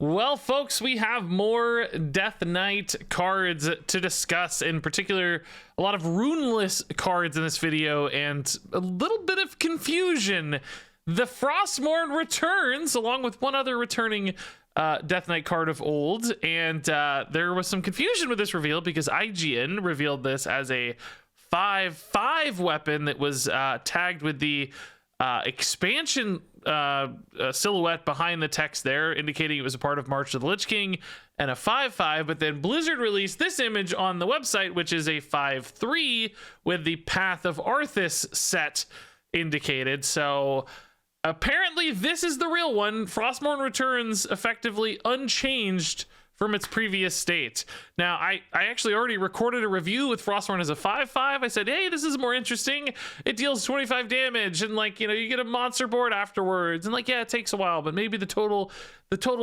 Well, folks, we have more Death Knight cards to discuss. In particular, a lot of runeless cards in this video and a little bit of confusion. The Frostmourne returns along with one other returning Death Knight card of old, and there was some confusion with this reveal because IGN revealed this as a 5/5 weapon that was tagged with the expansion silhouette behind the text there, indicating it was a part of March of the Lich King, and a 5/5. But then Blizzard released this image on the website, which is a 5/3 with the Path of Arthas set indicated. So apparently this is the real one. Frostmourne returns effectively unchanged from its previous state. Now, I actually already recorded a review with Frostmourne as a 5/5. I said, hey, this is more interesting. It deals 25 damage, and like, you know, you get a monster board afterwards. And like, yeah, it takes a while, but maybe the total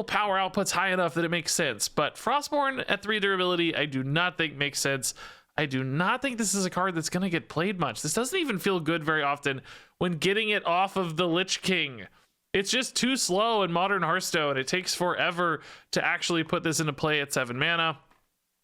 power output's high enough that it makes sense. But Frostmourne at 3 durability, I do not think makes sense. I do not think this is a card that's gonna get played much. This doesn't even feel good very often when getting it off of the Lich King. It's just too slow in modern Hearthstone. It takes forever to actually put this into play at 7 mana.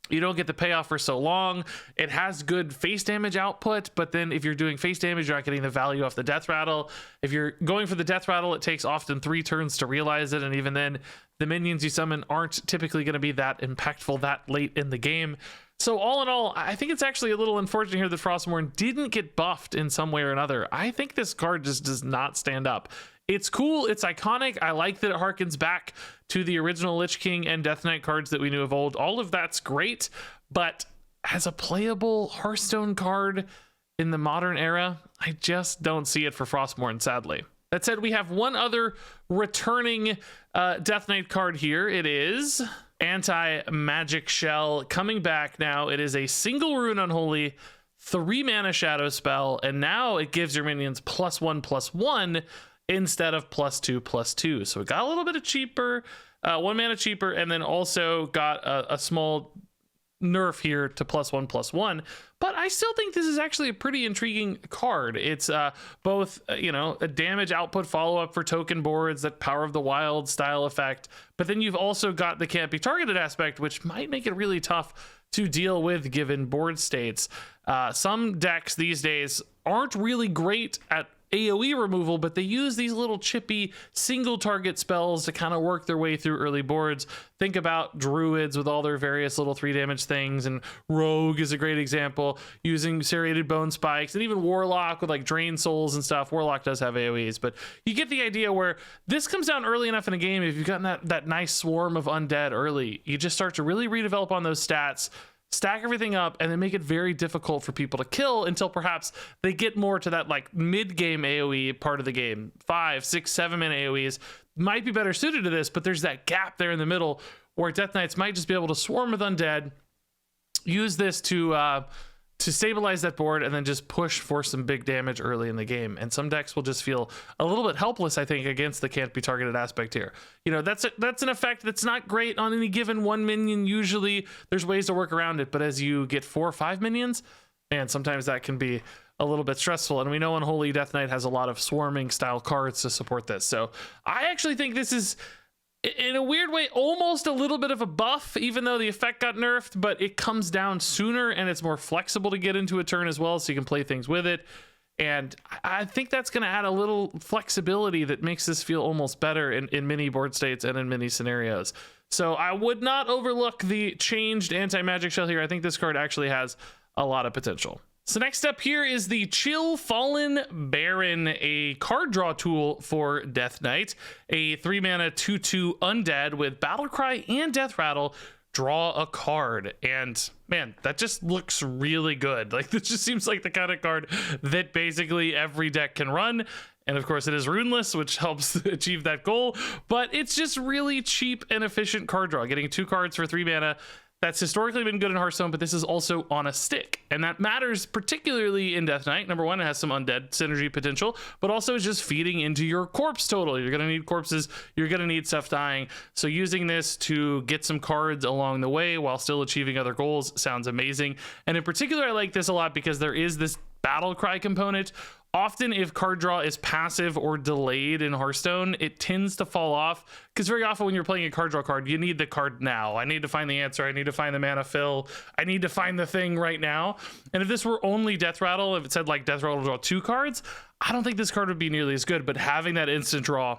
You don't get the payoff for so long. It has good face damage output, but then if you're doing face damage, you're not getting the value off the death rattle. If you're going for the death rattle, it takes often 3 turns to realize it, and even then, the minions you summon aren't typically going to be that impactful that late in the game. So all in all, I think it's actually a little unfortunate here that Frostmourne didn't get buffed in some way or another. I think this card just does not stand up. It's cool, it's iconic. I like that it harkens back to the original Lich King and Death Knight cards that we knew of old. All of that's great, but as a playable Hearthstone card in the modern era, I just don't see it for Frostmourne, sadly. That said, we have one other returning Death Knight card here. It is Anti-Magic Shell coming back now. It is a single rune unholy, 3 mana shadow spell, and now it gives your minions +1/+1 instead of +2/+2. So it got a little bit of cheaper, 1 mana cheaper, and then also got a small nerf here to +1/+1. But I still think this is actually a pretty intriguing card. It's both you know, a damage output follow-up for token boards, that Power of the Wild style effect, but then you've also got the can't be targeted aspect, which might make it really tough to deal with given board states. Some decks these days aren't really great at AoE removal, but they use these little chippy single target spells to kind of work their way through early boards. Think about Druids with all their various little 3 damage things, and Rogue is a great example, using serrated bone spikes, and even Warlock with like Drain Souls and stuff. Warlock does have AoEs, but you get the idea where this comes down early enough in a game. If you've gotten that nice swarm of undead early, you just start to really redevelop on those stats, stack everything up, and then make it very difficult for people to kill until perhaps they get more to that like mid-game AoE part of the game. 5, 6, 7 minute AoEs might be better suited to this, but there's that gap there in the middle where Death Knights might just be able to swarm with undead, use this to stabilize that board, and then just push for some big damage early in the game. And some decks will just feel a little bit helpless, I think, against the can't be targeted aspect here. You know, that's an effect that's not great on any given one minion. Usually there's ways to work around it, but as you get 4 or 5 minions, man, sometimes that can be a little bit stressful. And we know Unholy Death Knight has a lot of swarming style cards to support this. So I actually think this is, in a weird way, almost a little bit of a buff, even though the effect got nerfed, but it comes down sooner and it's more flexible to get into a turn as well, so you can play things with it. And I think that's going to add a little flexibility that makes this feel almost better in many board states and in many scenarios. So I would not overlook the changed Anti-Magic Shell here. I think this card actually has a lot of potential. So next up here is the Chill Fallen Baron, a card draw tool for Death Knight, a 3 mana 2/2 undead with Battlecry and Death Rattle. Draw a card, and man, that just looks really good. Like, this just seems like the kind of card that basically every deck can run. And of course it is runeless, which helps achieve that goal, but it's just really cheap and efficient card draw. Getting 2 cards for 3 mana, that's historically been good in Hearthstone, but this is also on a stick. And that matters particularly in Death Knight. Number one, it has some undead synergy potential, but also is just feeding into your corpse total. You're gonna need corpses, you're gonna need stuff dying. So using this to get some cards along the way while still achieving other goals sounds amazing. And in particular, I like this a lot because there is this battle cry component. Often if card draw is passive or delayed in Hearthstone, it tends to fall off, because very often when you're playing a card draw card, you need the card now. I need to find the answer. I need to find the mana fill. I need to find the thing right now. And if this were only Death Rattle, if it said like Death Rattle draw 2 cards, I don't think this card would be nearly as good. But having that instant draw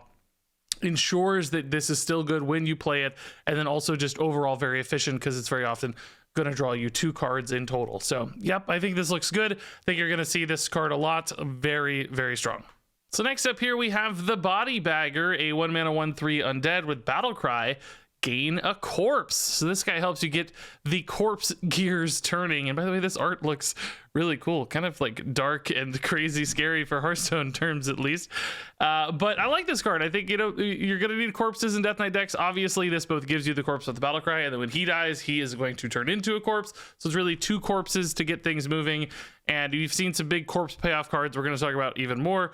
ensures that this is still good when you play it, and then also just overall very efficient, because it's very often going to draw you 2 cards in total. So yep, I think this looks good. I think you're going to see this card a lot. Very, very strong. So next up here we have the Body Bagger, a 1 mana 1/3 undead with Battle Cry. Gain a corpse. So this guy helps you get the corpse gears turning. And by the way, this art looks really cool, kind of like dark and crazy scary for Hearthstone terms at least. But I like this card. I think, you know, you're going to need corpses in Death Knight decks. Obviously this both gives you the corpse with the Battle Cry, and then when he dies, he is going to turn into a corpse. So it's really 2 corpses to get things moving. And you've seen some big corpse payoff cards we're going to talk about even more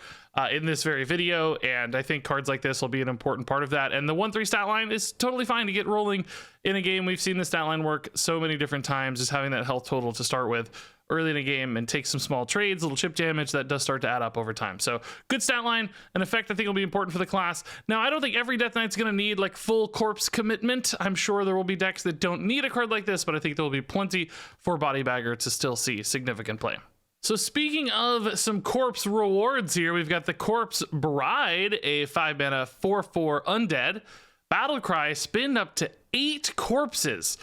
in this very video, and I think cards like this will be an important part of that. And the 1/3 stat line is totally fine to get rolling in a game. We've seen the stat line work so many different times, just having that health total to start with early in a game and take some small trades, little chip damage that does start to add up over time. So good stat line, an effect I think will be important for the class. Now, I don't think every Death Knight's going to need like full corpse commitment. I'm sure there will be decks that don't need a card like this, but I think there will be plenty for Body Bagger to still see significant play. So speaking of some corpse rewards here, we've got the Corpse Bride, a 5 mana 4/4 undead. Battle Cry, spin up to 8 corpses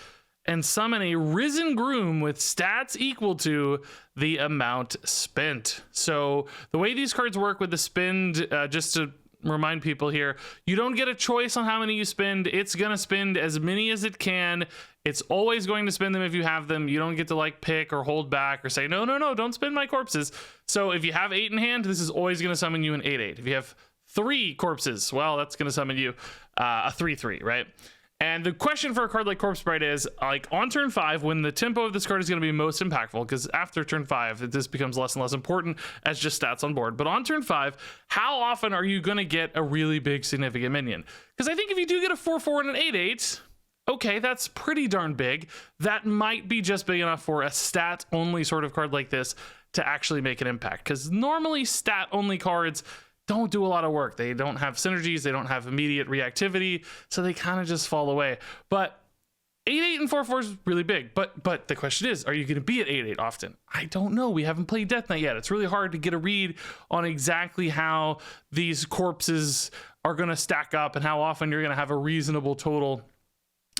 and summon a Risen Groom with stats equal to the amount spent. So the way these cards work with the spend, just to remind people here, you don't get a choice on how many you spend. It's going to spend as many as it can. It's always going to spend them if you have them. You don't get to like pick or hold back or say, no, don't spend my corpses. So if you have 8 in hand, this is always going to summon you an 8/8. If you have 3 corpses, well, that's going to summon you a 3/3, right? And the question for a card like Corpse Bride is, like, on turn 5, when the tempo of this card is going to be most impactful, because after turn 5, this becomes less and less important as just stats on board. But on turn 5, how often are you going to get a really big significant minion? Because I think if you do get a 4/4 and an 8/8, okay, that's pretty darn big. That might be just big enough for a stat-only sort of card like this to actually make an impact. Because normally stat-only cards don't do a lot of work. They don't have synergies, they don't have immediate reactivity, so they kind of just fall away. But 8/8 and 4/4 is really big. But the question is, are you going to be at 8/8 often? I don't know. We haven't played Death Knight yet. It's really hard to get a read on exactly how these corpses are going to stack up and how often you're going to have a reasonable total,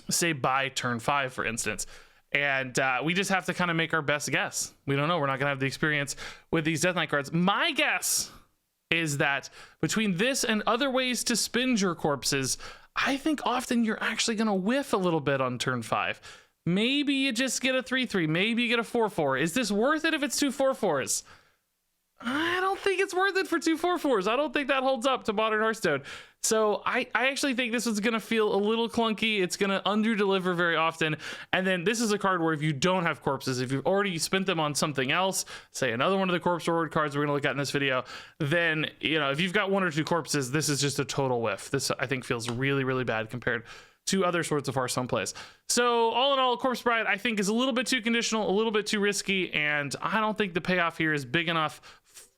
say by turn 5, for instance. And we just have to kind of make our best guess. We don't know. We're not going to have the experience with these Death Knight cards. My guess is that between this and other ways to spend your corpses, I think often you're actually going to whiff a little bit on turn 5. Maybe you just get a 3/3. Maybe you get a 4/4. Is this worth it if it's 2 4/4s? I don't think it's worth it for 2 4/4s. I don't think that holds up to modern Hearthstone. So I actually think this is going to feel a little clunky. It's going to under-deliver very often. And then this is a card where if you don't have corpses, if you've already spent them on something else, say another one of the corpse reward cards we're going to look at in this video, then, you know, if you've got 1 or 2 corpses, this is just a total whiff. This, I think, feels really, really bad compared to other sorts of Hearthstone plays. So all in all, Corpse Bride, I think, is a little bit too conditional, a little bit too risky, and I don't think the payoff here is big enough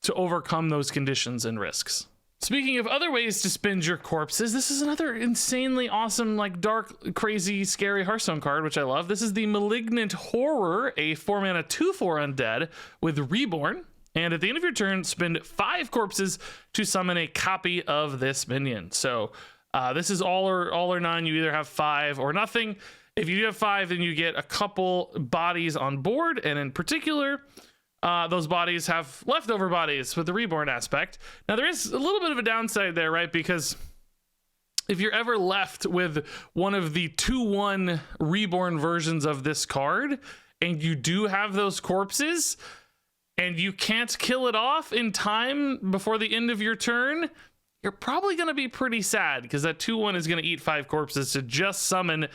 to overcome those conditions and risks. Speaking of other ways to spend your corpses, this is another insanely awesome, like dark, crazy, scary Hearthstone card, which I love. This is the Malignant Horror, a 4 mana 2/4 undead with Reborn. And at the end of your turn, spend 5 corpses to summon a copy of this minion. So this is all or none. You either have 5 or nothing. If you do have 5, then you get a couple bodies on board, and in particular, those bodies have leftover bodies with the Reborn aspect. Now, there is a little bit of a downside there, right? Because if you're ever left with one of the 2/1 Reborn versions of this card, and you do have those corpses, and you can't kill it off in time before the end of your turn, you're probably going to be pretty sad, because that 2/1 is going to eat 5 corpses to just summon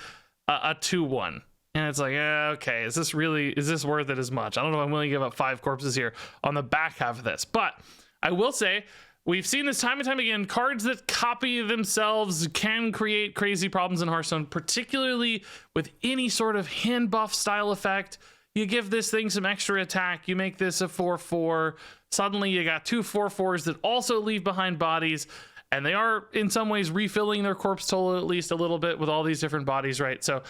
a 2/1. And it's like, okay, is this worth it as much? I don't know if I'm willing to give up 5 corpses here on the back half of this. But I will say, we've seen this time and time again. Cards that copy themselves can create crazy problems in Hearthstone, particularly with any sort of hand buff style effect. You give this thing some extra attack, you make this a 4/4. Suddenly you got two 4/4s that also leave behind bodies, and they are in some ways refilling their corpse total at least a little bit with all these different bodies, right? So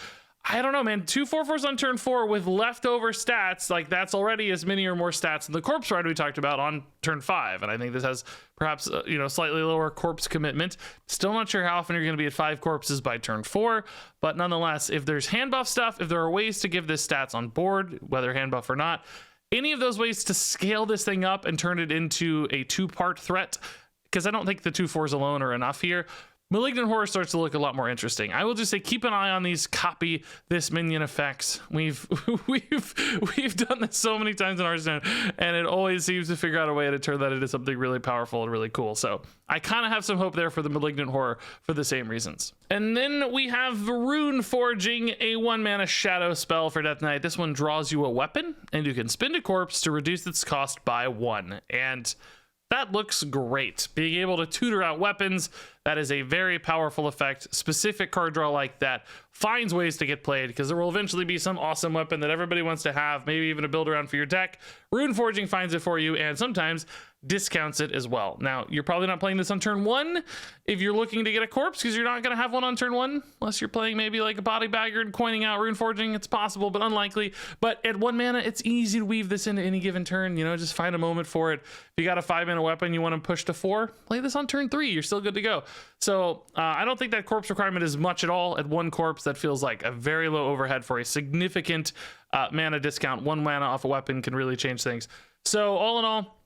I don't know, man. Two 4/4s on turn 4 with leftover stats, like that's already as many or more stats than the corpse ride we talked about on turn 5. And I think this has perhaps slightly lower corpse commitment. Still not sure how often you're going to be at 5 corpses by turn 4, but nonetheless, if there's hand buff stuff, if there are ways to give this stats on board, whether hand buff or not, any of those ways to scale this thing up and turn it into a 2-part threat, because I don't think the 2/4s alone are enough here. Malignant Horror starts to look a lot more interesting. I will just say keep an eye on these copy this minion effects. We've done this so many times in Hearthstone, and it always seems to figure out a way to turn that into something really powerful and really cool. So I kind of have some hope there for the Malignant Horror for the same reasons. And then we have Rune Forging, a 1-mana shadow spell for Death Knight. This one draws you a weapon, and you can spend a corpse to reduce its cost by 1. And that looks great. Being able to tutor out weapons, that is a very powerful effect. Specific card draw like that finds ways to get played, because there will eventually be some awesome weapon that everybody wants to have, maybe even a build around for your deck. Rune Forging finds it for you, and sometimes discounts it as well. Now, you're probably not playing this on turn 1 if you're looking to get a corpse, because you're not going to have one on turn 1 unless you're playing maybe like a Body Bagger and coining out Rune Forging. It's possible, but unlikely. But at 1 mana, it's easy to weave this into any given turn. Just find a moment for it. If you got a 5-mana weapon you want to push to 4, play this on turn 3. You're still good to go. So I don't think that corpse requirement is much at all. At 1 corpse, that feels like a very low overhead for a significant mana discount. 1 mana off a weapon can really change things. So all in all,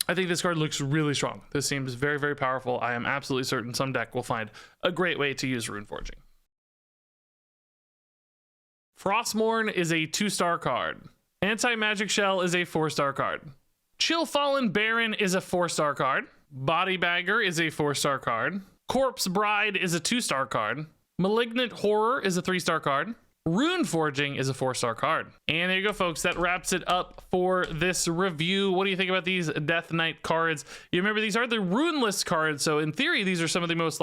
I think this card looks really strong. This seems very, very powerful. I am absolutely certain some deck will find a great way to use Rune Forging. Frostmourne is a 2-star card. Anti-Magic Shell is a 4-star card. Chill Fallen Baron is a 4-star card. Body Bagger is a 4-star card. Corpse Bride is a 2-star card. Malignant Horror is a 3-star card. Rune Forging is a 4-star card. And there you go, folks. That wraps it up for this review. What do you think about these Death Knight cards? You remember, these are the runeless cards, so in theory, these are some of the most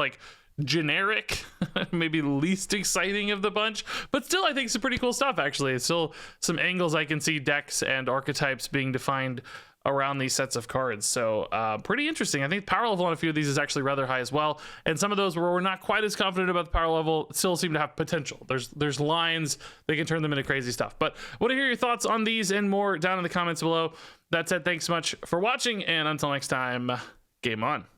generic, maybe least exciting of the bunch, but still I think some pretty cool stuff. Actually, it's still some angles I can see decks and archetypes being defined around these sets of cards. So pretty interesting. I think power level on a few of these is actually rather high as well, and some of those where we're not quite as confident about the power level still seem to have potential. There's lines, they can turn them into crazy stuff. But I want to hear your thoughts on these and more down in the comments below. That said, thanks so much for watching, and until next time, game on.